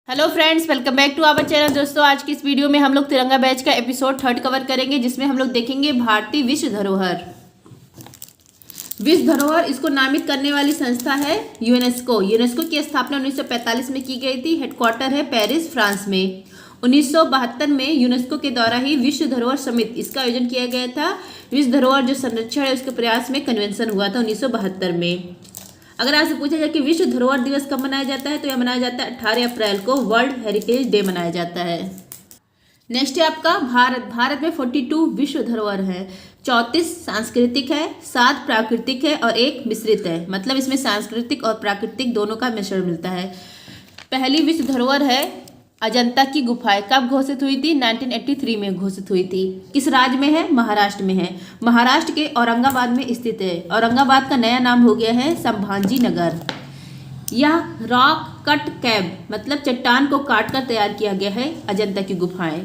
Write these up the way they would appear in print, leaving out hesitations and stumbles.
Hello friends, welcome back to our channel. दोस्तों, आज की इस वीडियो में हम लोग तिरंगा बैच का एपिसोड 3 कवर करेंगे, जिसमें हम लोग देखेंगे भारतीय विश्व धरोहर। विश्व धरोहर इसको नामित करने वाली संस्था है यूनेस्को। यूनेस्को की स्थापना 1945 में की गई थी। हेडक्वार्टर है पेरिस, फ्रांस में। 1972 में यूनेस्को के द्वारा ही विश्व धरोहर समिति इसका आयोजन किया गया था। विश्व धरोहर जो संरक्षण है उसके प्रयास में कन्वेंशन हुआ था 1972 में। अगर आपसे पूछा जाए कि विश्व धरोहर दिवस कब मनाया जाता है, तो यह मनाया जाता है 18 अप्रैल को, वर्ल्ड हेरिटेज डे मनाया जाता है। नेक्स्ट है आपका भारत। भारत में 42 विश्व धरोहर है, 34 सांस्कृतिक है, 7 प्राकृतिक है और 1 मिश्रित है। मतलब इसमें सांस्कृतिक और प्राकृतिक दोनों का मिश्रण मिलता है। पहली विश्व धरोहर है अजंता की गुफाएं। कब घोषित हुई थी? 1983 में घोषित हुई थी। किस राज्य में है? महाराष्ट्र में है। महाराष्ट्र के औरंगाबाद में स्थित है। औरंगाबाद का नया नाम हो गया है संभाजी नगर। यह रॉक कट कैब मतलब चट्टान को काटकर तैयार किया गया है अजंता की गुफाएं।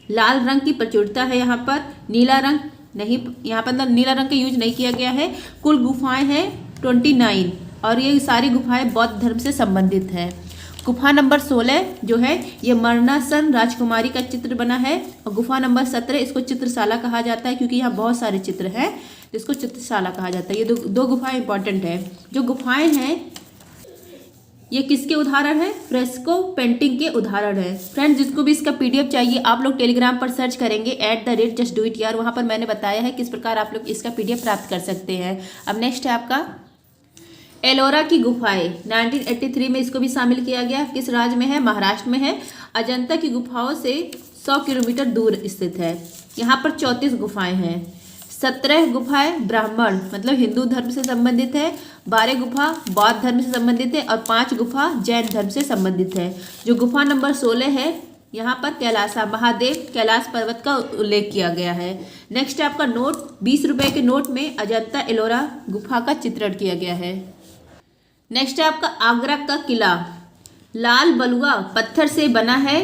लाल रंग की प्रचुरता है यहाँ पर, नीला रंग नहीं, यहाँ पर नीला रंग का यूज नहीं किया गया है। कुल गुफाएं हैं 29 और ये सारी गुफाएं बौद्ध धर्म से संबंधित है। गुफा नंबर 16 जो है ये मरणासन राजकुमारी का चित्र बना है। और गुफा नंबर 17 इसको चित्रशाला कहा जाता है, क्योंकि यहाँ बहुत सारे चित्र हैं, जिसको चित्रशाला कहा जाता है। ये दो गुफाएं इंपॉर्टेंट है। जो गुफाएं हैं ये किसके उदाहरण है? फ्रेस्को पेंटिंग के उदाहरण है। फ्रेंड्स, जिसको भी इसका पीडीएफ चाहिए आप लोग टेलीग्राम पर सर्च करेंगे @justdoityar। वहाँ पर मैंने बताया है किस प्रकार आप लोग इसका पीडीएफ प्राप्त कर सकते हैं। अब नेक्स्ट है आपका एलोरा की गुफाएं। 1983 में इसको भी शामिल किया गया। किस राज्य में है? महाराष्ट्र में है। अजंता की गुफाओं से 100 किलोमीटर दूर स्थित है। यहाँ पर 34 गुफाएं हैं। 17 गुफाएं ब्राह्मण मतलब हिंदू धर्म से संबंधित है, 12 गुफा बौद्ध धर्म से संबंधित है और 5 गुफा जैन धर्म से संबंधित है। जो गुफा नंबर 16 है यहाँ पर कैलासा महादेव कैलाश पर्वत का उल्लेख किया गया है। नेक्स्ट है आपका नोट। 20 रुपए के नोट में अजंता एलोरा गुफा का चित्रण किया गया है। नेक्स्ट है आपका आगरा का किला। लाल बलुआ पत्थर से बना है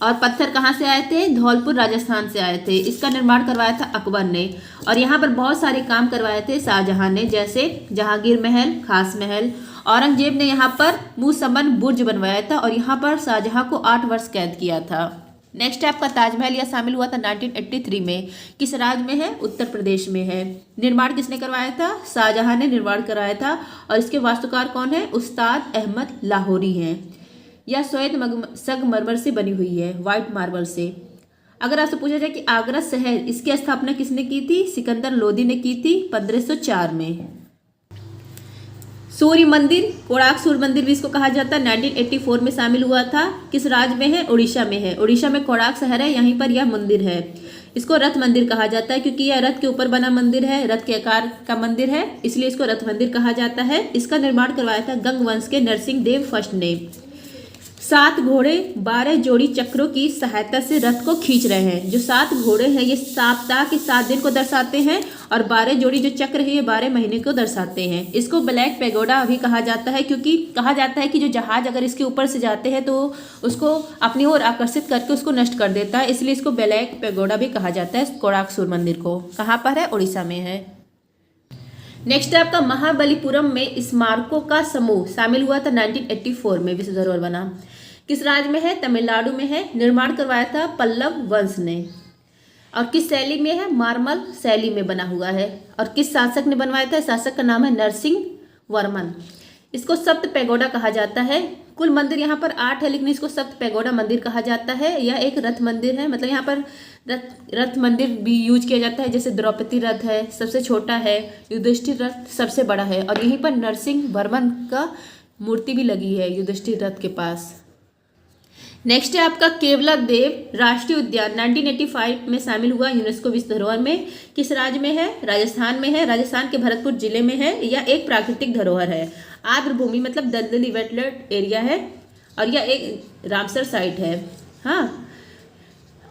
और पत्थर कहाँ से आए थे? धौलपुर राजस्थान से आए थे। इसका निर्माण करवाया था अकबर ने और यहाँ पर बहुत सारे काम करवाए थे शाहजहां ने, जैसे जहांगीर महल, खास महल। औरंगजेब ने यहाँ पर मुसम्मन बुर्ज बनवाया था और यहाँ पर शाहजहां को 8 वर्ष कैद किया था। नेक्स्ट है आपका ताजमहल। यह शामिल हुआ था 1983 में। किस राज्य में है? उत्तर प्रदेश में है। निर्माण किसने करवाया था? शाहजहां ने निर्माण कराया था और इसके वास्तुकार कौन है? उस्ताद अहमद लाहौरी हैं। यह श्वेत संगमरमर से बनी हुई है, व्हाइट मार्बल से। अगर आपसे पूछा जाए कि आगरा शहर इसकी स्थापना किसने की थी? सिकंदर लोदी ने की थी 1504 में। सूर्य मंदिर, कोणार्क सूर्य मंदिर भी इसको कहा जाता है, 1984 में शामिल हुआ था। किस राज्य में है? उड़ीसा में है। उड़ीसा में कोणार्क शहर है, यहीं पर यह मंदिर है। इसको रथ मंदिर कहा जाता है, क्योंकि यह रथ के ऊपर बना मंदिर है, रथ के आकार का मंदिर है, इसलिए इसको रथ मंदिर कहा जाता है। इसका निर्माण करवाया था गंग वंश के नरसिंह देव फर्स्ट ने। 7 घोड़े 12 जोड़ी चक्रों की सहायता से रथ को खींच रहे हैं। जो 7 घोड़े हैं ये सप्ताह के 7 दिन को दर्शाते हैं और 12 जोड़ी जो चक्र है ये 12 महीने को दर्शाते हैं। इसको ब्लैक पैगोडा भी कहा जाता है, क्योंकि कहा जाता है कि जो जहाज अगर इसके ऊपर से जाते हैं तो उसको अपनी ओर आकर्षित करके उसको नष्ट कर देता है, इसलिए इसको ब्लैक पैगोडा भी कहा जाता है। कोणार्क सूर्य मंदिर को कहाँ पर है? उड़ीसा में है। नेक्स्ट है आपका महाबलीपुरम में स्मारकों का समूह शामिल हुआ था 1984 में, विश्व धरोहर बना। किस राज्य में है? तमिलनाडु में है। निर्माण करवाया था पल्लव वंश ने। और किस शैली में है? मार्मल शैली में बना हुआ है। और किस शासक ने बनवाया था? शासक का नाम है नरसिंह वर्मन। इसको सप्त पैगोडा कहा जाता है। कुल मंदिर यहाँ पर 8 है, लेकिन इसको सप्त पैगोडा मंदिर कहा जाता है। यह एक रथ मंदिर है, मतलब यहाँ पर रथ मंदिर भी यूज किया जाता है। जैसे द्रौपदी रथ है, सबसे छोटा है, युधिष्ठिर रथ सबसे बड़ा है और यहीं पर नरसिंह वर्मन का मूर्ति भी लगी है युधिष्ठिर रथ के पास। नेक्स्ट है आपका केवला देव राष्ट्रीय उद्यान। 1985 में शामिल हुआ यूनेस्को विश्व धरोहर में। किस राज्य में है? राजस्थान में है। राजस्थान के भरतपुर जिले में है। यह एक प्राकृतिक धरोहर है। आर्द्र भूमि मतलब दलदली वेटलैंड एरिया है और यह एक रामसर साइट है। हाँ,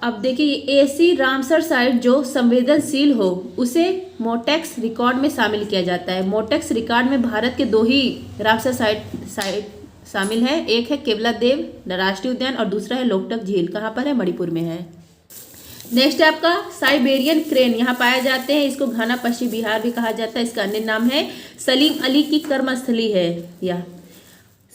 अब देखिए ऐसी रामसर साइट जो संवेदनशील हो उसे मोटेक्स रिकॉर्ड में शामिल किया जाता है। मोटेक्स रिकॉर्ड में भारत के 2 ही रामसर साइट शामिल है। एक है केवला देव राष्ट्रीय उद्यान और दूसरा है लोकटक झील। कहाँ पर है? मणिपुर में है। नेक्स्ट है आपका साइबेरियन क्रेन। यहाँ पाए जाते हैं। इसको घाना पश्चिम बिहार भी कहा जाता है। इसका अन्य नाम है सलीम अली की कर्मस्थली है। यह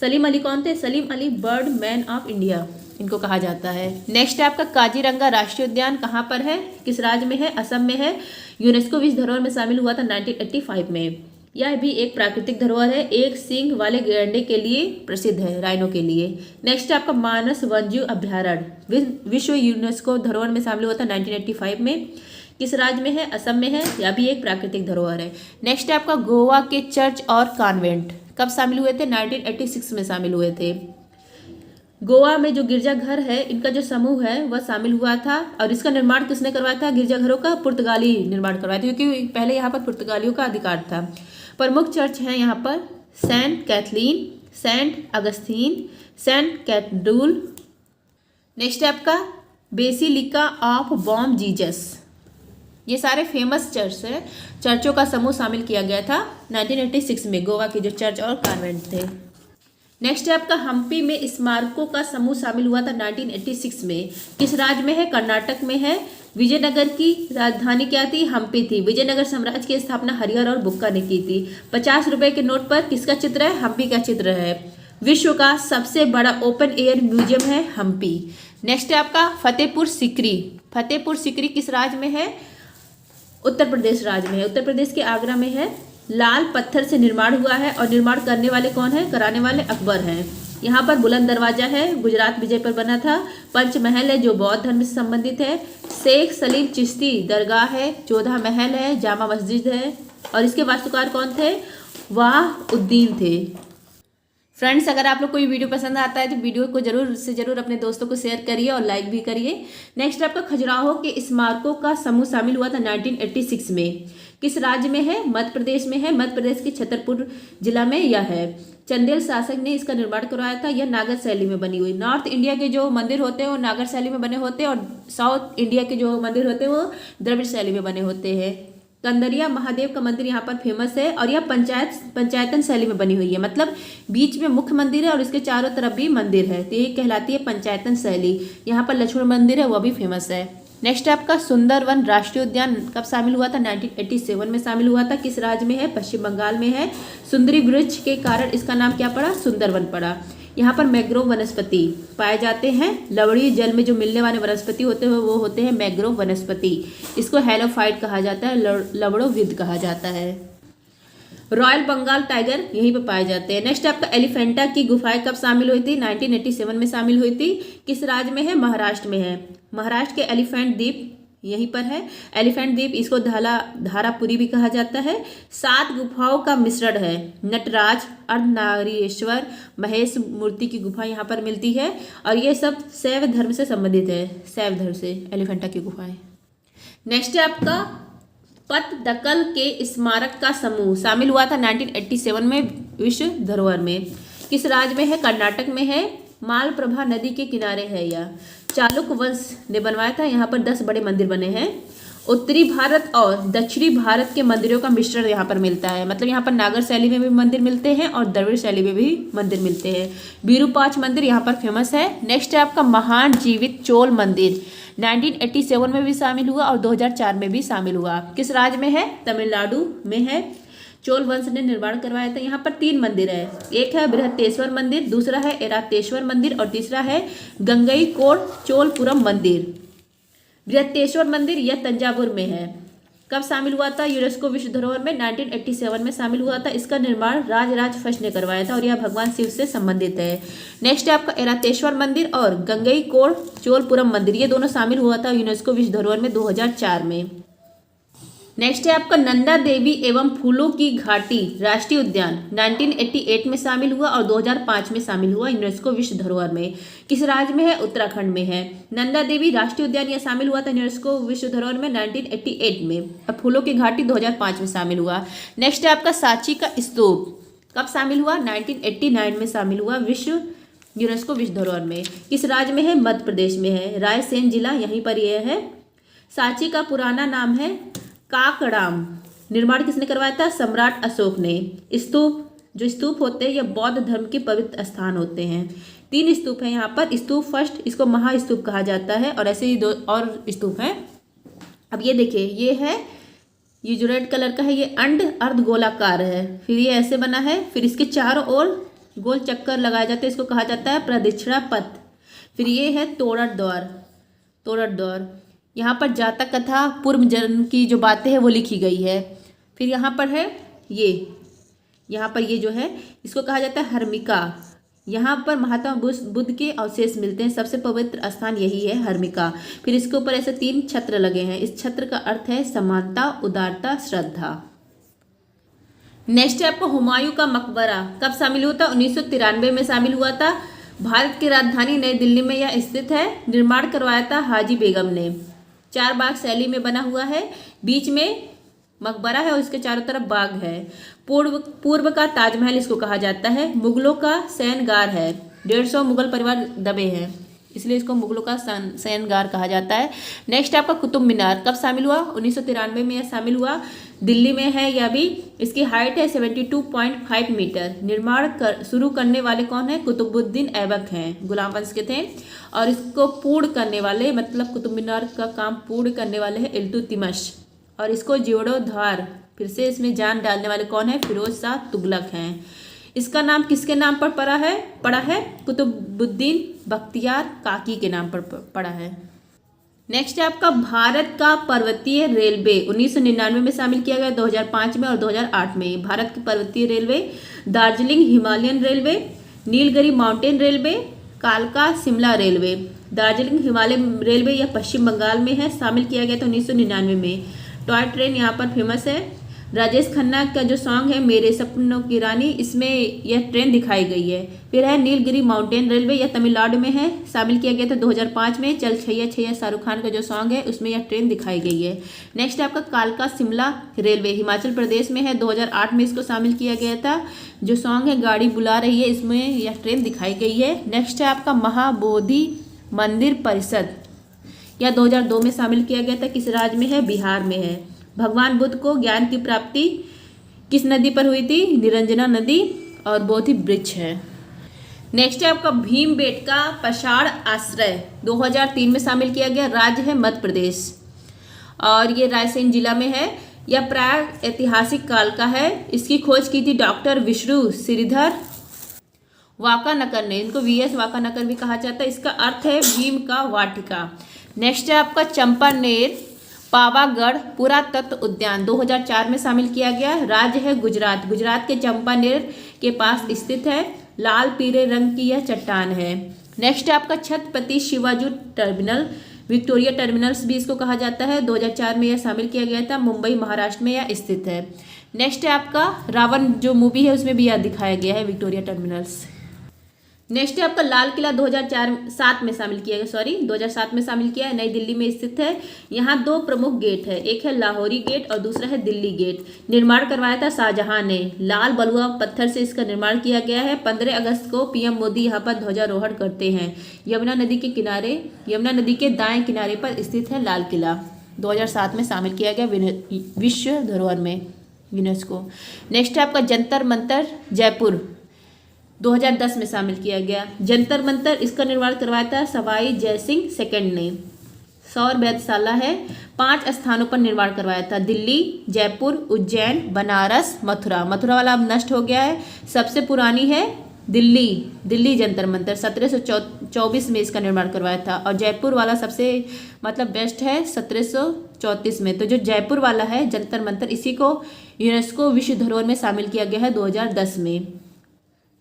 सलीम अली कौन थे? Salim Ali bird man of India इनको कहा जाता है। नेक्स्ट है आपका काजीरंगा राष्ट्रीय उद्यान कहाँ पर है, किस राज्य में है? असम में है। यूनेस्को विश्व धरोहर में शामिल हुआ था 1985 में। यह भी एक प्राकृतिक धरोहर है, एक सींग वाले गैंडे के लिए प्रसिद्ध है, राइनो के लिए। नेक्स्ट है आपका मानस वन्यजीव अभ्यारण्य विश्व यूनेस्को धरोहर में शामिल हुआ था 1985 में, किस राज्य में है? असम में है। यह भी एक प्राकृतिक धरोहर है। नेक्स्ट है आपका गोवा के चर्च और कॉन्वेंट कब शामिल हुए थे? 1986 में शामिल हुए थे। गोवा में जो गिरजाघर है इनका जो समूह है वह शामिल हुआ था, और इसका निर्माण किसने करवाया था? गिरजाघरों का पुर्तगाली निर्माण करवाया था, क्योंकि पहले यहाँ पर पुर्तगालियों का अधिकार था। प्रमुख चर्च हैं यहाँ पर saint Kathleen, saint Augustine, saint cathedral. Next है आपका बेसिलिका ऑफ बॉम जीसस। ये सारे फेमस चर्च है, चर्चों का समूह शामिल किया गया था 1986 में, गोवा के जो चर्च और कॉन्वेंट थे। नेक्स्ट है आपका हम्पी में स्मारकों का समूह शामिल हुआ था 1986 में, किस राज्य में है? कर्नाटक में है। विजयनगर की राजधानी क्या थी? हम्पी थी। विजयनगर साम्राज्य की स्थापना हरिहर और बुक्का ने की थी। 50 रुपए के नोट पर किसका चित्र है? हम्पी का चित्र है। विश्व का सबसे बड़ा ओपन एयर म्यूजियम है हम्पी। नेक्स्ट है आपका फतेहपुर सीकरी। फतेहपुर सीकरी किस राज्य में है? उत्तर प्रदेश राज्य में है। उत्तर प्रदेश के आगरा में है। लाल पत्थर से निर्माण हुआ है, और निर्माण करने वाले कौन है? कराने वाले अकबर हैं। यहाँ पर बुलंद दरवाजा है, गुजरात विजय पर बना था। पंचमहल है जो बौद्ध धर्म से संबंधित है। शेख सलीम चिश्ती दरगाह है। जोधा महल है, जामा मस्जिद है, और इसके वास्तुकार कौन थे? वाह-उद्दीन थे। फ्रेंड्स, अगर आप लोग को ये वीडियो पसंद आता है तो वीडियो को जरूर से जरूर अपने दोस्तों को शेयर करिए और लाइक भी करिए। नेक्स्ट आपका खजुराहो के स्मारकों का समूह शामिल हुआ था 1986 में, किस राज्य में है? मध्य प्रदेश में है। मध्य प्रदेश के छतरपुर जिला में यह है। चंदेल शासक ने इसका निर्माण करवाया था। यह नागर शैली में बनी हुई। नॉर्थ इंडिया के जो मंदिर होते हैं वो नागर शैली में बने होते हैं, और साउथ इंडिया के जो मंदिर होते हैं वो द्रविड़ शैली में बने होते हैं। कंदरिया महादेव का मंदिर यहाँ पर फेमस है, और यह पंचायतन शैली में बनी हुई है, मतलब बीच में मुख्य मंदिर है और इसके चारों तरफ भी मंदिर है, तो ये कहलाती है पंचायतन शैली। यहाँ पर लक्ष्मण मंदिर है, वह भी फेमस है। नेक्स्ट आपका सुंदरवन राष्ट्रीय उद्यान कब शामिल हुआ था? 1987 में शामिल हुआ था। किस राज्य में है? पश्चिम बंगाल में है। सुंदरी वृक्ष के कारण इसका नाम क्या पड़ा? सुंदरवन पड़ा। यहाँ पर मैग्रोव वनस्पति पाए जाते हैं। लवणीय जल में जो मिलने वाले वनस्पति होते हैं वो होते हैं मैग्रोव वनस्पति। इसको हेलोफाइट कहा जाता है, लवणोविद कहा जाता है। रॉयल बंगाल टाइगर यहीं पे पाए जाते हैं। नेक्स्ट आपका एलिफेंटा की गुफाएं कब शामिल हुई थी? 1987 में शामिल हुई थी। किस राज्य में है? महाराष्ट्र में है। महाराष्ट्र के एलिफेंट द्वीप यहीं पर है। एलिफेंट द्वीप, इसको धारापुरी भी कहा जाता है। 7 गुफाओं का मिश्रण है। नटराज, अर्धनारीश्वर, महेश मूर्ति की गुफा यहाँ पर मिलती है, और ये सब शैव धर्म से संबंधित है। शैव धर्म से एलिफेंटा की गुफाएं। नेक्स्ट है आपका पतदकल के स्मारक का समूह शामिल हुआ था 1987 में विश्व धरोहर में, किस राज्य में है? कर्नाटक में है। मालप्रभा नदी के किनारे है यह। चालुक्य वंश ने बनवाया था। यहाँ पर 10 बड़े मंदिर बने हैं। उत्तरी भारत और दक्षिणी भारत के मंदिरों का मिश्रण यहाँ पर मिलता है, मतलब यहाँ पर नागर शैली में भी मंदिर मिलते हैं और द्रविड़ शैली में भी मंदिर मिलते हैं। विरूपाक्ष मंदिर यहाँ पर फेमस है। नेक्स्ट है आपका महान जीवित चोल मंदिर, 1987 में भी शामिल हुआ और 2004 में भी शामिल हुआ। किस राज्य में है? तमिलनाडु में है। चोल वंश ने निर्माण करवाया था। यहाँ पर 3 मंदिर है। एक है बृहत्तेश्वर मंदिर, दूसरा है ऐरावतेश्वर मंदिर, और तीसरा है गंगईकोंड चोलपुरम मंदिर। बृहत्तेश्वर मंदिर यह तंजावुर में है। कब शामिल हुआ था यूनेस्को विश्व धरोहर में? 1987 में शामिल हुआ था। इसका निर्माण राजराज फर्स्ट ने करवाया था, और यह भगवान शिव से संबंधित है। नेक्स्ट है आपका ऐरावतेश्वर मंदिर और गंगईकोंड चोलपुरम मंदिर, ये दोनों शामिल हुआ था यूनेस्को विश्व धरोहर में 2004 में। नेक्स्ट है आपका नंदा देवी एवं फूलों की घाटी राष्ट्रीय उद्यान, 1988 में शामिल हुआ और 2005 में शामिल हुआ यूनेस्को विश्व धरोहर में। किस राज्य में है? उत्तराखंड में है। नंदा देवी राष्ट्रीय उद्यान यह शामिल हुआ था यूनेस्को विश्व धरोहर में 1988 में, और फूलों की घाटी 2005 में शामिल हुआ। नेक्स्ट है आपका सांची का स्तूप, कब शामिल हुआ? 1989 में शामिल हुआ विश्व यूनेस्को विश्व धरोहर में। किस राज्य में है? मध्य प्रदेश में है। रायसेन जिला यहीं पर यह है। सांची का पुराना नाम है काकड़ाम। निर्माण किसने करवाया था? सम्राट अशोक ने। स्तूप होते हैं यह बौद्ध धर्म के पवित्र स्थान होते हैं। 3 स्तूप हैं यहाँ पर। स्तूप फर्स्ट, इसको महास्तूप कहा जाता है, और ऐसे ही 2 और स्तूप हैं। अब ये देखिए, ये है, ये जो रेड कलर का है ये अंड अर्धगोलाकार है, फिर ये ऐसे बना है, फिर इसके चारों ओर गोल चक्कर लगाया जाता है, इसको कहा जाता है प्रदक्षिणा पथ। फिर ये है तोड़र द्वार, तोड़र द्वार। यहाँ पर जातक कथा पूर्व जन्म की जो बातें हैं वो लिखी गई है। फिर यहाँ पर है यहाँ पर ये जो है इसको कहा जाता है हर्मिका। यहाँ पर महात्मा बुद्ध के अवशेष मिलते हैं, सबसे पवित्र स्थान यही है हर्मिका। फिर इसके ऊपर ऐसे 3 छत्र लगे हैं, इस छत्र का अर्थ है समानता, उदारता, श्रद्धा। नेक्स्ट है आपको हुमायूं का मकबरा कब शामिल हुआ था? 1993 में शामिल हुआ था। भारत की राजधानी नई दिल्ली में यह स्थित है। निर्माण करवाया था हाजी बेगम ने। 4 बाग शैली में बना हुआ है, बीच में मकबरा है और इसके चारों तरफ बाग है। पूर्व का ताजमहल इसको कहा जाता है। मुगलों का शयनगार है, 150 मुगल परिवार दबे हैं, इसलिए इसको मुगलों का शयनगार कहा जाता है। नेक्स्ट आपका कुतुब मीनार कब शामिल हुआ? 1993 में यह शामिल हुआ। दिल्ली में है यह भी। इसकी हाइट है 72.5 मीटर। निर्माण शुरू करने वाले कौन है? कुतुबुद्दीन ऐबक हैं, गुलाम वंश के थे। और इसको पूर्ण करने वाले, मतलब कुतुब मीनार का काम पूर्ण करने वाले हैं इल्तुतमिश। और इसको जीर्णोद्धार, फिर से इसमें जान डालने वाले कौन है? फिरोज शाह तुगलक हैं। इसका नाम किसके नाम पर पड़ा है? कुतुबुद्दीन बख्तियार काकी के नाम पर पड़ा है। नेक्स्ट है आपका भारत का पर्वतीय रेलवे 1999 में शामिल किया गया, 2005 में और 2008 में। भारत की पर्वतीय railway Darjeeling Himalayan railway, Nilgiri mountain railway, कालका शिमला रेलवे। दार्जिलिंग हिमालयन रेलवे यह पश्चिम बंगाल में है, शामिल किया गया था 1999 में। टॉय ट्रेन यहाँ पर फेमस है। राजेश खन्ना का जो सॉन्ग है मेरे सपनों की रानी, इसमें यह ट्रेन दिखाई गई है। फिर है नीलगिरी माउंटेन रेलवे, यह तमिलनाडु में है, शामिल किया गया था 2005 में। चल छैया छैया शाहरुख खान का जो सॉन्ग है उसमें यह ट्रेन दिखाई गई है। नेक्स्ट है आपका कालका शिमला रेलवे, हिमाचल प्रदेश में है, 2008 में इसको शामिल किया गया था। जो सॉन्ग है गाड़ी बुला रही है, इसमें यह ट्रेन दिखाई गई है। नेक्स्ट है आपका महाबोधि मंदिर परिषद, यह 2002 में शामिल किया गया था। किस राज्य में है? बिहार में है। भगवान बुद्ध को ज्ञान की प्राप्ति किस नदी पर हुई थी? निरंजना नदी। और बोधि वृक्ष है। नेक्स्ट है आपका भीमबेटका पाषाण आश्रय, 2003 में शामिल किया गया। राज्य है मध्य प्रदेश और ये रायसेन जिला में है। यह प्राय ऐतिहासिक काल का है। इसकी खोज की थी डॉक्टर विष्णु श्रीधर वाकानकर ने। इनको वीएस वाकानकर भी कहा जाता है। इसका अर्थ है भीम का वाटिका। नेक्स्ट है आपका चंपानेर पावागढ़ पुरातत्व उद्यान, 2004 में शामिल किया गया। राज्य है गुजरात। गुजरात के चंपानेर के पास स्थित है। लाल पीले रंग की यह चट्टान है। नेक्स्ट है आपका Chhatrapati Shivaji terminal, Victoria terminals भी इसको कहा जाता है। 2004 में यह शामिल किया गया था। मुंबई महाराष्ट्र में यह स्थित है। नेक्स्ट है आपका रावण जो मूवी है उसमें भी यह दिखाया गया है, विक्टोरिया टर्मिनल्स। नेक्स्ट है आपका लाल किला 2007 में शामिल किया गया, 2007 में शामिल किया है। नई दिल्ली में स्थित है। यहाँ 2 प्रमुख गेट है, एक है लाहौरी गेट और दूसरा है दिल्ली गेट। निर्माण करवाया था शाहजहां ने। लाल बलुआ पत्थर से इसका निर्माण किया गया है। 15 अगस्त को पीएम मोदी यहाँ पर ध्वजारोहण करते हैं। यमुना नदी के किनारे, यमुना नदी के दाएं किनारे पर स्थित है लाल किला। 2007 में शामिल किया गया विश्व धरोहर में, यूनेस्को। नेक्स्ट है आपका जंतर मंतर जयपुर, 2010 में शामिल किया गया। जंतर मंतर इसका निर्माण करवाया था सवाई जयसिंह सेकंड ने। सौर वेधशाला है, 5 स्थानों पर निर्माण करवाया था। दिल्ली, जयपुर, उज्जैन, बनारस, मथुरा। मथुरा वाला अब नष्ट हो गया है। सबसे पुरानी है दिल्ली जंतर मंतर, 1724 में इसका निर्माण करवाया था। और जयपुर वाला सबसे मतलब बेस्ट है, 1734 में। तो जो जयपुर वाला है जंतर मंतर, इसी को यूनेस्को विश्व धरोहर में शामिल किया गया है 2010 में।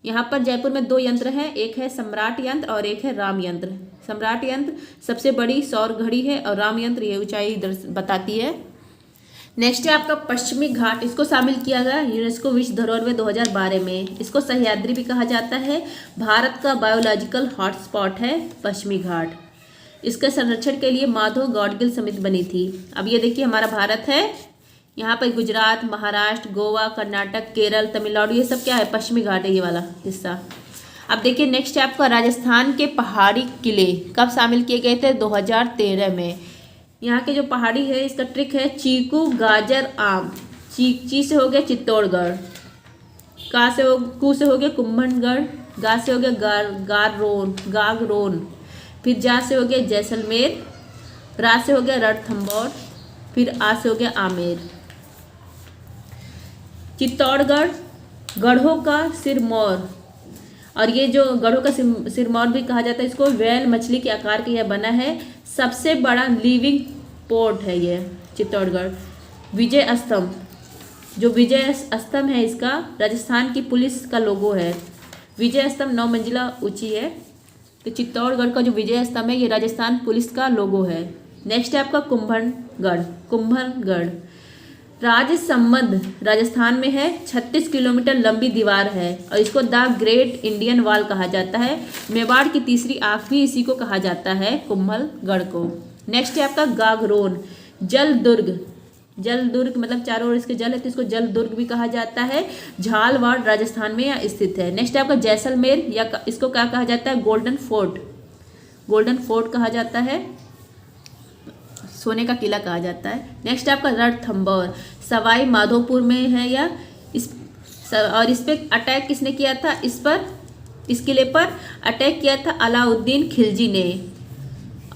यहाँ पर जयपुर में 2 यंत्र हैं, एक है सम्राट यंत्र और एक है राम यंत्र। सम्राट यंत्र सबसे बड़ी सौर घड़ी है और राम यंत्र ये ऊंचाई बताती है। नेक्स्ट है आपका पश्चिमी घाट, इसको शामिल किया गया यूनेस्को विश्व धरोहर में 2012 में। इसको सह्याद्री भी कहा जाता है। भारत का बायोलॉजिकल हॉटस्पॉट है पश्चिमी घाट। इसके संरक्षण के लिए माधव गॉडगिल समिति बनी थी। अब ये देखिए हमारा भारत है, यहाँ पर गुजरात, महाराष्ट्र, गोवा, कर्नाटक, केरल, तमिलनाडु, ये सब क्या है? पश्चिमी घाट है ये वाला हिस्सा। अब देखिए नेक्स्ट है आपका राजस्थान के पहाड़ी किले कब शामिल किए गए थे? 2013 में। यहाँ के जो पहाड़ी है इसका ट्रिक है चीकू, गाजर, आम। ची से हो गया चित्तौड़गढ़, कू से हो गया कुंभलगढ़, गा से हो गया गागरोन, फिर जा से हो गया जैसलमेर, रा से हो गया रणथंभौर, फिर आ से हो गया आमेर। चित्तौड़गढ़, गढ़ों का सिरमौर, और ये जो गढ़ों का सिरमौर भी कहा जाता है इसको, व्हेल मछली के आकार का यह बना है। सबसे बड़ा लिविंग पोर्ट है ये चित्तौड़गढ़। विजय स्तंभ, जो विजय स्तंभ है इसका राजस्थान की पुलिस का लोगो है। विजय स्तंभ 9 मंजिला ऊंची है। तो चित्तौड़गढ़ का जो विजय स्तंभ है ये राजस्थान पुलिस का लोगो है। नेक्स्ट है आपका कुंभलगढ़। कुंभलगढ़ राजसमंद राजस्थान में है। 36 किलोमीटर लंबी दीवार है और इसको द ग्रेट इंडियन वॉल कहा जाता है। मेवाड़ की तीसरी आंख भी इसी को कहा जाता है, कुंभलगढ़ को। नेक्स्ट है आपका गागरोन जल दुर्ग। जल दुर्ग मतलब चारों ओर इसके जल है तो इसको जल दुर्ग भी कहा जाता है। झालवाड़ राजस्थान में यह स्थित है। नेक्स्ट है आपका जैसलमेर, या इसको क्या कहा जाता है, गोल्डन फोर्ट। गोल्डन फोर्ट कहा जाता है, सोने का किला कहा जाता है। नेक्स्ट आपका रणथंभौर सवाई माधोपुर में है या और इस पर अटैक किसने किया था, इस किले पर अटैक किया था अलाउद्दीन खिलजी ने।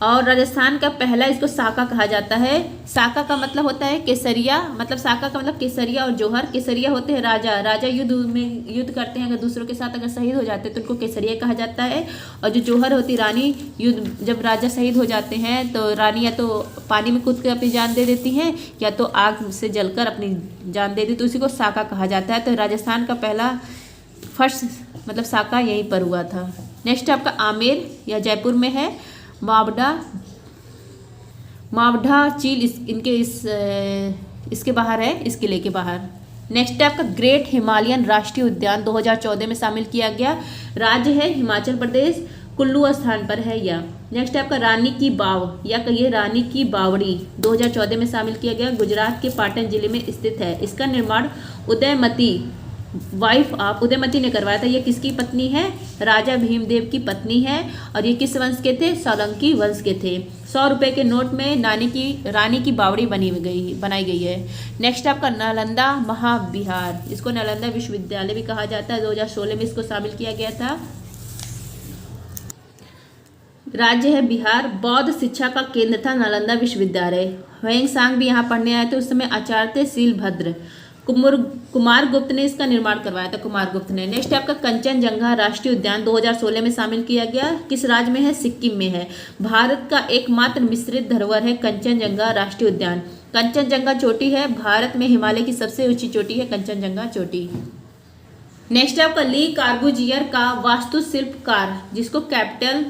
और राजस्थान का पहला इसको साका कहा जाता है। साका का मतलब होता है केसरिया, मतलब साका का मतलब केसरिया और जौहर। केसरिया होते हैं राजा, राजा युद्ध करते हैं, अगर दूसरों के साथ अगर शहीद हो जाते हैं तो उनको केसरिया कहा जाता है। और जो जौहर होती रानी, युद्ध जब राजा शहीद हो जाते हैं तो रानी या तो पानी में कूद कर अपनी जान दे देती हैं या तो आग से जलकर अपनी जान दे दी, तो उसी को साका कहा जाता है। तो राजस्थान का पहला फर्स्ट मतलब साका यहीं पर हुआ था। नेक्स्ट आपका आमेर या जयपुर में है। मावडा चील इसके बाहर है, इस किले के बाहर। नेक्स्ट है आपका ग्रेट हिमालयन राष्ट्रीय उद्यान 2014 में शामिल किया गया। राज्य है हिमाचल प्रदेश, कुल्लू स्थान पर है यह। नेक्स्ट है आपका रानी की बाव या कहिए रानी की बावड़ी 2014 में शामिल किया गया। गुजरात के पाटन जिले में स्थित है। इसका निर्माण उदयमती वाइफ ऑफ उदयमती ने करवाया था। ये किसकी पत्नी है, राजा भीमदेव की पत्नी है। और ये किस वंश के थे, सोलंकी वंश के थे। 100 रुपये के नोट में रानी की बावड़ी बनाई गई है। नेक्स्ट आपका नालंदा महाविहार, इसको नालंदा विश्वविद्यालय भी कहा जाता है। 2016 में इसको शामिल किया गया था। राज्य है बिहार। बौद्ध शिक्षा का केंद्र था नालंदा विश्वविद्यालय। ह्वेंसांग भी यहाँ पढ़ने आए थे, उस समय आचार्य थे शीलभद्र। कुमार गुप्त ने इसका निर्माण करवाया था, कुमार गुप्त ने। नेक्स्ट आपका कंचनजंगा राष्ट्रीय उद्यान 2016 में शामिल किया गया। किस राज्य में है, सिक्किम में है। भारत का एकमात्र मिश्रित धरोहर है कंचनजंगा राष्ट्रीय उद्यान। कंचनजंगा चोटी है भारत में हिमालय की सबसे ऊंची चोटी है कंचनजंगा चोटी। नेक्स्ट आपका ली कार्बूजियर का वास्तुशिल्पकार, जिसको कैपिटल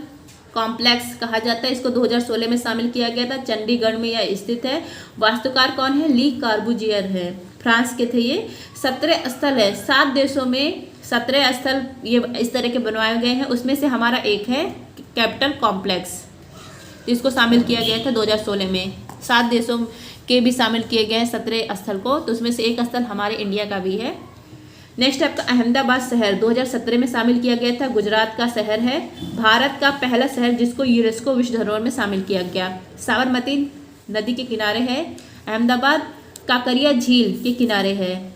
कॉम्प्लेक्स कहा जाता है, इसको 2016 में शामिल किया गया था। चंडीगढ़ में यह स्थित है। वास्तुकार कौन है, ली कार्बूजियर है, फ्रांस के थे ये। 17 स्थल है, 7 देशों में 17 स्थल ये इस तरह के बनवाए गए हैं, उसमें से हमारा एक है कैपिटल कॉम्प्लेक्स, तो इसको शामिल किया गया था 2016 में। 7 देशों के भी शामिल किए गए हैं 17 स्थल को, तो उसमें से एक स्थल हमारे इंडिया का भी है। नेक्स्ट आपका अहमदाबाद शहर 2017 में शामिल किया गया था, गुजरात का शहर है। भारत का पहला शहर जिसको यूनेस्को विश्व धरोहर में शामिल किया गया। साबरमती नदी के किनारे है अहमदाबाद, काकरिया झील के किनारे है।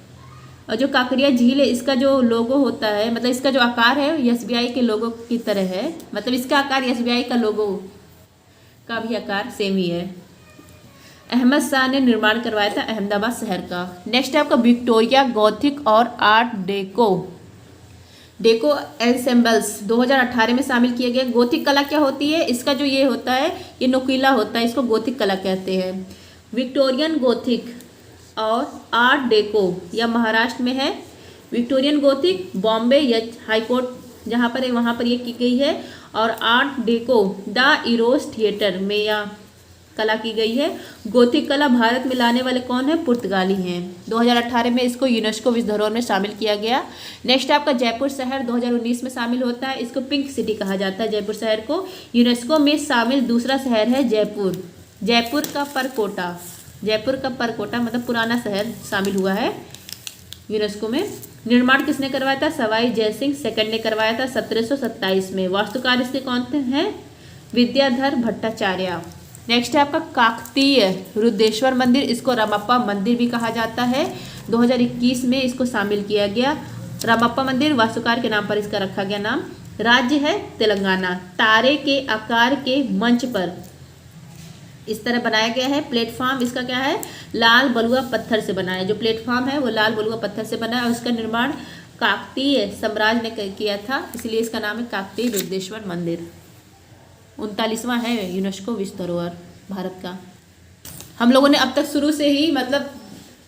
और जो काकरिया झील है इसका जो लोगो होता है, मतलब इसका जो आकार है SBI के लोगो की तरह है, मतलब इसका आकार SBI का लोगो का भी आकार सेम ही है। अहमद शाह ने निर्माण करवाया था अहमदाबाद शहर का। नेक्स्ट है आपका विक्टोरिया गॉथिक और आर्ट डेको एंसेम्बल्स 2018 में शामिल किए गए। गोथिक कला क्या होती है, इसका जो ये होता है ये नुकीला होता है, इसको गोथिक कला कहते हैं। विक्टोरियन गोथिक और आर्ट डेको यह महाराष्ट्र में है। विक्टोरियन गोथिक बॉम्बे या हाईकोर्ट जहाँ पर है वहाँ पर ये की गई है। और art deco the Eros theatre में यह कला की गई है। गोथिक कला भारत में लाने वाले कौन है, पुर्तगाली हैं। 2018 में इसको यूनेस्को विश्व धरोहर में शामिल किया गया। नेक्स्ट आपका जयपुर शहर 2019 में शामिल होता है, इसको पिंक सिटी कहा जाता है जयपुर शहर को। यूनेस्को में शामिल दूसरा शहर है जयपुर। जयपुर का परकोटा मतलब पुराना शहर शामिल हुआ है यूनेस्को में। निर्माण किसने करवाया था, सवाई जयसिंह सेकंड ने करवाया था 1727 में। वास्तुकार इसके कौन हैं, विद्याधर भट्टाचार्य। नेक्स्ट है आपका काकतीय रुद्रेश्वर मंदिर, इसको रामप्पा मंदिर भी कहा जाता है। 2021 में इसको शामिल किया गया। रामप्पा मंदिर वास्तुकार के नाम पर इसका रखा गया नाम। राज्य है तेलंगाना। तारे के आकार के मंच पर इस तरह बनाया गया है। प्लेटफॉर्म इसका क्या है, लाल बलुआ पत्थर से बना है। जो प्लेटफॉर्म है वो लाल बलुआ पत्थर से बना है और उसका निर्माण काकतीय साम्राज्य ने किया था, इसलिए इसका नाम है काकतीय रुद्रेश्वर मंदिर। 39वां है यूनेस्को विश्व धरोहर भारत का। हम लोगों ने अब तक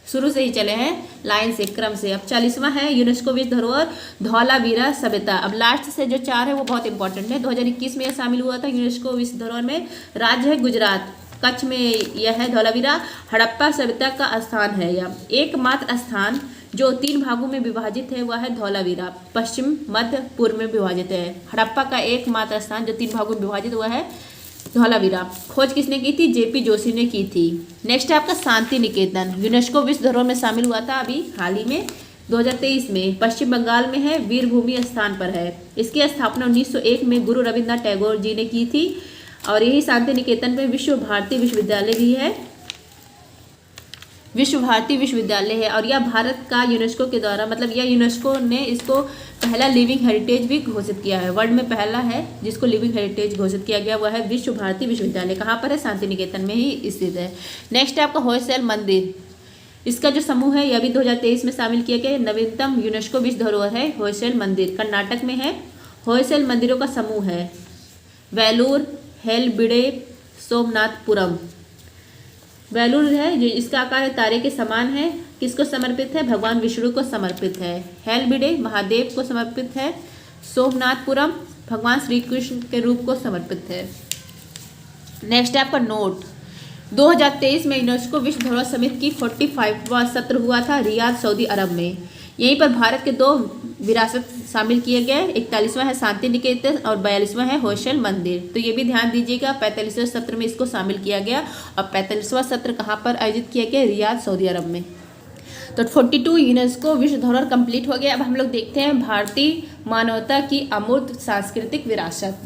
शुरू से ही चले हैं लाइन से, क्रम से। अब 40वां है यूनेस्को विश्व धरोहर धौलावीरा सभ्यता। अब लास्ट से जो 4 है वो बहुत इंपॉर्टेंट है। 2021 में यह शामिल हुआ था यूनेस्को विश्व धरोहर में। राज्य है गुजरात, कच्छ में यह है धौलावीरा। हड़प्पा सभ्यता का स्थान है यह। एकमात्र स्थान जो 3 भागों में विभाजित है वह है धौलावीरा, पश्चिम मध्य पूर्व में विभाजित है। हड़प्पा का एकमात्र स्थान जो 3 भागों में विभाजित हुआ है धौलावीरा। खोज किसने की थी? जेपी जोशी ने की थी। नेक्स्ट है आपका शांति निकेतन, यूनेस्को विश्व धरोहर में शामिल हुआ था अभी हाल ही में 2023 में। पश्चिम बंगाल में है, वीरभूमि स्थान पर है। इसकी स्थापना 1901 में गुरु रविन्द्रनाथ टैगोर जी ने की थी। और यही शांति निकेतन में विश्व भारती विश्वविद्यालय भी है, विश्व भारती विश्वविद्यालय है। और यह भारत का यूनेस्को के द्वारा, मतलब यह यूनेस्को ने इसको पहला लिविंग हेरिटेज भी घोषित किया है। वर्ल्ड में पहला है जिसको लिविंग हेरिटेज घोषित किया गया, वह है विश्व भारती विश्वविद्यालय। कहाँ पर है? शांति निकेतन में ही स्थित है। नेक्स्ट है आपका होयसल मंदिर। इसका जो समूह है यह भी 2023 में शामिल किया गया। नवीनतम यूनेस्को विश्व धरोहर है होयसल मंदिर, कर्नाटक में है। होयसल मंदिरों का समूह है वेलूर, हेलबिडे, सोमनाथपुरम। वेलूर है जो इसका आकार है तारे के समान है, किसको समर्पित है? भगवान विष्णु को समर्पित है। हेलबिडे महादेव को समर्पित है। सोमनाथपुरम भगवान श्री कृष्ण के रूप को समर्पित है। नेक्स्ट है आपका नोट। 2023 में यूनेस्को विश्व धरोहर समिति की 45वां सत्र हुआ था रियाद, सऊदी अरब में। यहीं पर भारत के 2 विरासत शामिल किए गए। 41वां है शांति निकेतन और 42वां है होयसल मंदिर। तो ये भी ध्यान दीजिएगा, 45वें सत्र में इसको शामिल किया गया। और 45वां सत्र कहाँ पर आयोजित किया गया? रियाद, सऊदी अरब में। तो 42 यूनेस्को विश्व धरोहर कंप्लीट हो गया। अब हम लोग देखते हैं भारतीय मानवता की अमूर्त सांस्कृतिक विरासत।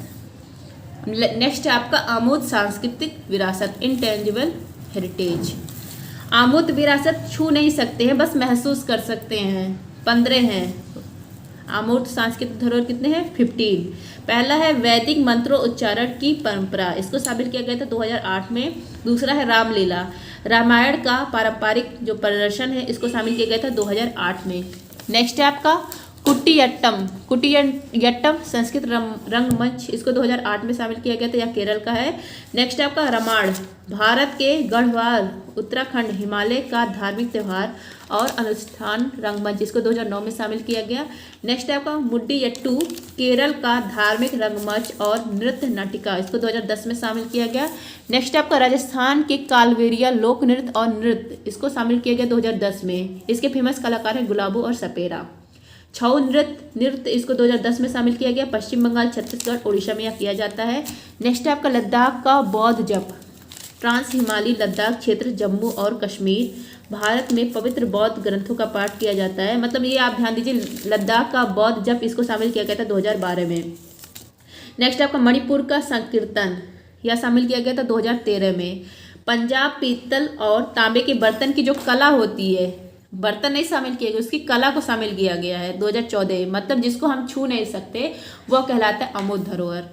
नेक्स्ट है आपका अमूर्त सांस्कृतिक विरासत, इंटेंजिबल हेरिटेज। अमूर्त विरासत छू नहीं सकते हैं, बस महसूस कर सकते हैं। 15 हैं अमूर्त सांस्कृतिक धरोहर। कितने हैं? 15। पहला है वैदिक मंत्रों उच्चारण की परंपरा, इसको शामिल किया गया था 2008 में। दूसरा है रामलीला, रामायण का पारंपरिक जो प्रदर्शन है, इसको शामिल किया गया था 2008 में। नेक्स्ट है आपका कुटियट्टम। कुटियट्टम संस्कृत रंगमंच, इसको 2008 में शामिल किया गया था, यह केरल का है। नेक्स्ट है आपका रामायण, भारत के गढ़वाल उत्तराखंड हिमालय का धार्मिक त्यौहार और अनुष्ठान रंगमंच, इसको 2009 में शामिल किया गया। नेक्स्ट है आपका मुड्डियट्टू, केरल का धार्मिक रंगमंच और नृत्य नाटिका, इसको 2010 में शामिल किया गया। नेक्स्ट है आपका राजस्थान के कालवेरिया लोक नृत्य और नृत्य, इसको शामिल किया गया 2010 में। इसके फेमस कलाकार हैं गुलाबो और सपेरा। छऊ नृत्य, इसको 2010 में शामिल किया गया। पश्चिम बंगाल, छत्तीसगढ़, ओडिशा में यह किया जाता है। नेक्स्ट है आपका लद्दाख का बौद्ध जप, ट्रांस हिमालयी लद्दाख क्षेत्र, जम्मू और कश्मीर, भारत में पवित्र बौद्ध ग्रंथों का पाठ किया जाता है। मतलब ये आप ध्यान दीजिए, लद्दाख का बौद्ध जप, इसको शामिल किया गया था 2012 में। नेक्स्ट आपका मणिपुर का संकीर्तन, यह शामिल किया गया था 2013 में। पंजाब पीतल और तांबे के बर्तन की जो कला होती है, बर्तन नहीं शामिल किए गए, उसकी कला को शामिल किया गया है 2014। मतलब जिसको हम छू नहीं सकते वह कहलाता है अमूर्त धरोहर।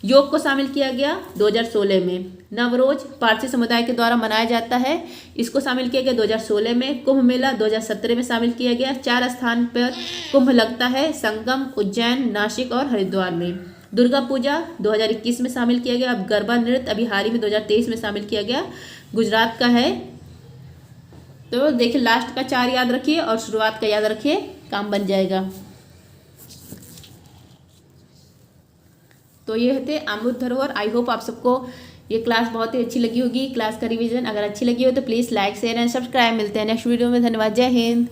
योग को शामिल किया गया 2016 में। नवरोज पारसी समुदाय के द्वारा मनाया जाता है, इसको शामिल किया गया 2016 में। कुंभ मेला 2017 में शामिल किया गया। 4 स्थान पर कुंभ लगता है, संगम, उज्जैन, नासिक और हरिद्वार में। दुर्गा पूजा 2021 में शामिल किया गया। अब गरबा नृत्य अभी हाल ही में 2023 में शामिल किया गया, गुजरात का है। तो देखिए लास्ट का 4 याद रखिए और शुरुआत का याद रखिए, काम बन जाएगा। तो ये थे अमूर्त धरोहर। आई होप आप सबको ये क्लास बहुत ही अच्छी लगी होगी। क्लास का रिवीजन अगर अच्छी लगी हो तो please like share and subscribe. मिलते हैं नेक्स्ट वीडियो में। धन्यवाद। जय हिंद।